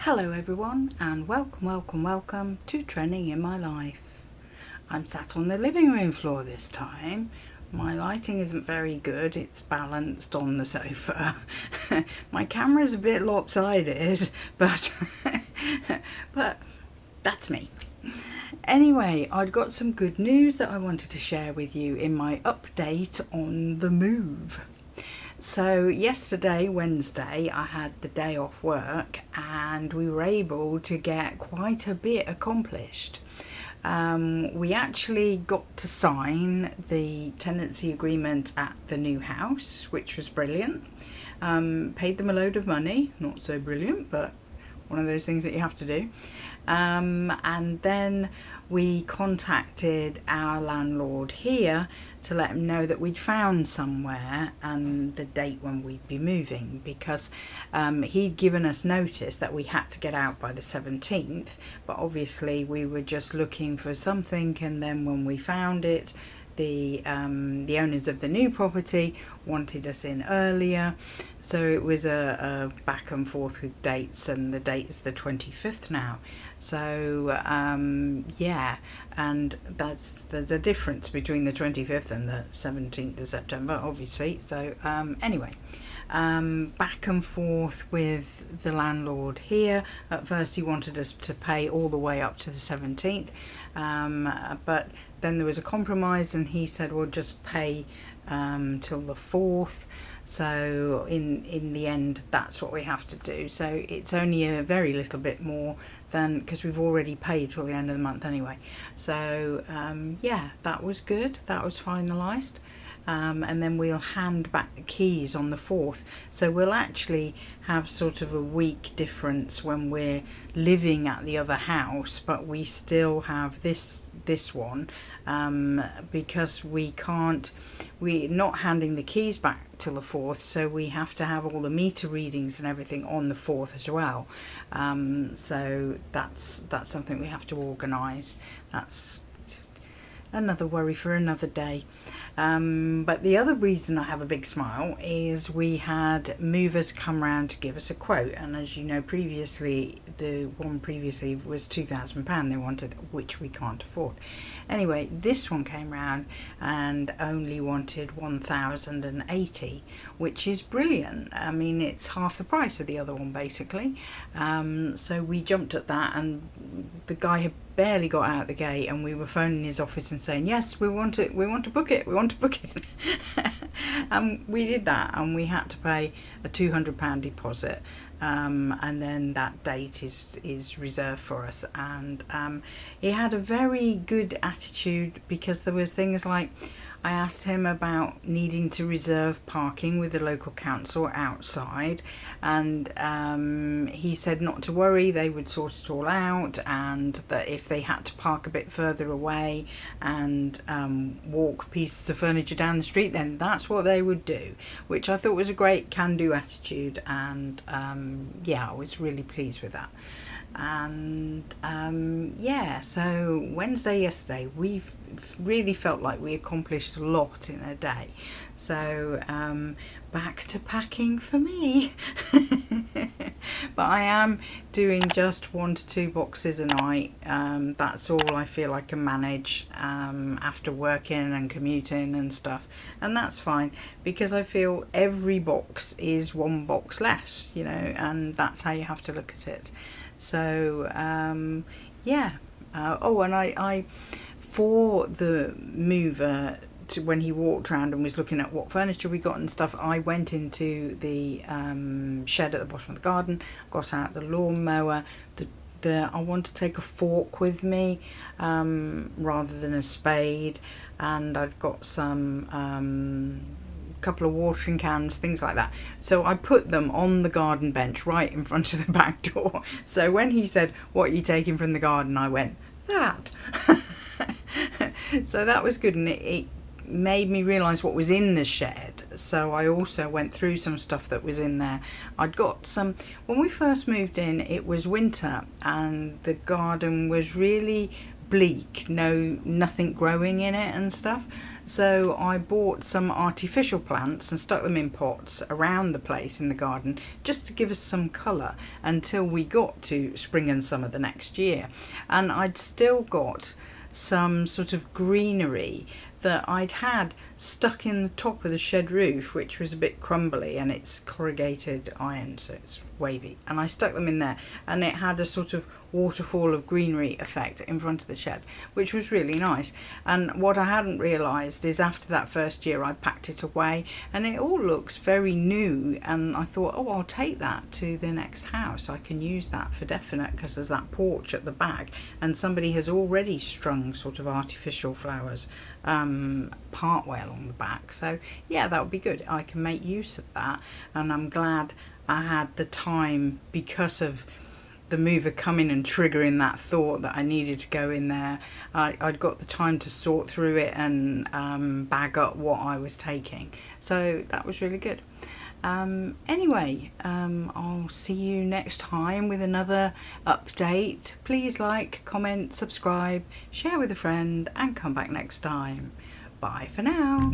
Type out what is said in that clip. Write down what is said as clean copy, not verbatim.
Hello everyone, and welcome to Trending in My Life. I'm sat on the living room floor this time. My lighting isn't very good, it's balanced on the sofa. My camera's a bit lopsided, but that's me. Anyway, I'd got some good news that I wanted to share with you in my update on the move. So yesterday, Wednesday, I had the day off work and we were able to get quite a bit accomplished. We actually got to sign the tenancy agreement at the new house, which was brilliant. Paid them a load of money, not so brilliant, but one of those things that you have to do. And then we contacted our landlord here to let him know that we'd found somewhere and the date when we'd be moving, because he'd given us notice that we had to get out by the 17th, but obviously we were just looking for something, and then when we found it, the owners of the new property wanted us in earlier, so it was a back and forth with dates, and the date is the 25th now. So yeah, and there's a difference between the 25th and the 17th of September, obviously. So anyway, back and forth with the landlord here. At first he wanted us to pay all the way up to the 17th, but then there was a compromise and he said we'll just pay till the 4th. So in the end that's what we have to do. So it's only a very little bit more than, because we've already paid till the end of the month anyway. So yeah, that was good, that was finalised. And then we'll hand back the keys on the 4th. So we'll actually have sort of a week difference when we're living at the other house, but we still have this one, because we're not handing the keys back till the 4th, so we have to have all the meter readings and everything on the 4th as well. So that's something we have to organise. That's another worry for another day. But the other reason I have a big smile is we had movers come round to give us a quote, and as you know, previously the one previously was £2,000 they wanted, which we can't afford. Anyway, this one came round and only wanted 1,080, which is brilliant. I mean, it's half the price of the other one basically. So we jumped at that, and the guy had barely got out the gate and we were phoning his office and saying, yes, we want to book it, and we did that, and we had to pay a £200 deposit, and then that date is reserved for us. And he had a very good attitude, because there was things like, I asked him about needing to reserve parking with the local council outside, and he said not to worry, they would sort it all out, and that if they had to park a bit further away and walk pieces of furniture down the street, then that's what they would do, which I thought was a great can-do attitude. And yeah, I was really pleased with that. And yeah, so yesterday we've really felt like we accomplished a lot in a day. So back to packing for me. But I am doing just 1 to 2 boxes a night. That's all I feel I can manage after working and commuting and stuff, and that's fine, because I feel every box is 1 box less, you know, and that's how you have to look at it. So yeah, oh, and I for the mover, when he walked around and was looking at what furniture we got and stuff, I went into the shed at the bottom of the garden, got out the lawnmower. I want to take a fork with me rather than a spade, and I've got some couple of watering cans, things like that. So I put them on the garden bench right in front of the back door. So when he said, what are you taking from the garden, I went, that. So that was good, and it made me realise what was in the shed. So I also went through some stuff that was in there. I'd got some, when we first moved in, it was winter and the garden was really bleak, nothing growing in it and stuff. So I bought some artificial plants and stuck them in pots around the place in the garden just to give us some colour until we got to spring and summer the next year. And I'd still got some sort of greenery that I'd had stuck in the top of the shed roof, which was a bit crumbly, and it's corrugated iron, so it's wavy, and I stuck them in there, and it had a sort of waterfall of greenery effect in front of the shed, which was really nice. And what I hadn't realised is after that first year I packed it away and it all looks very new, and I thought, oh, I'll take that to the next house, I can use that for definite, because there's that porch at the back and somebody has already strung sort of artificial flowers part way along the back. So yeah, that would be good, I can make use of that, and I'm glad I had the time because of the mover coming and triggering that thought that I needed to go in there. I'd got the time to sort through it and bag up what I was taking, so that was really good. Anyway, I'll see you next time with another update. Please like, comment, subscribe, share with a friend, and come back next time. Bye for now.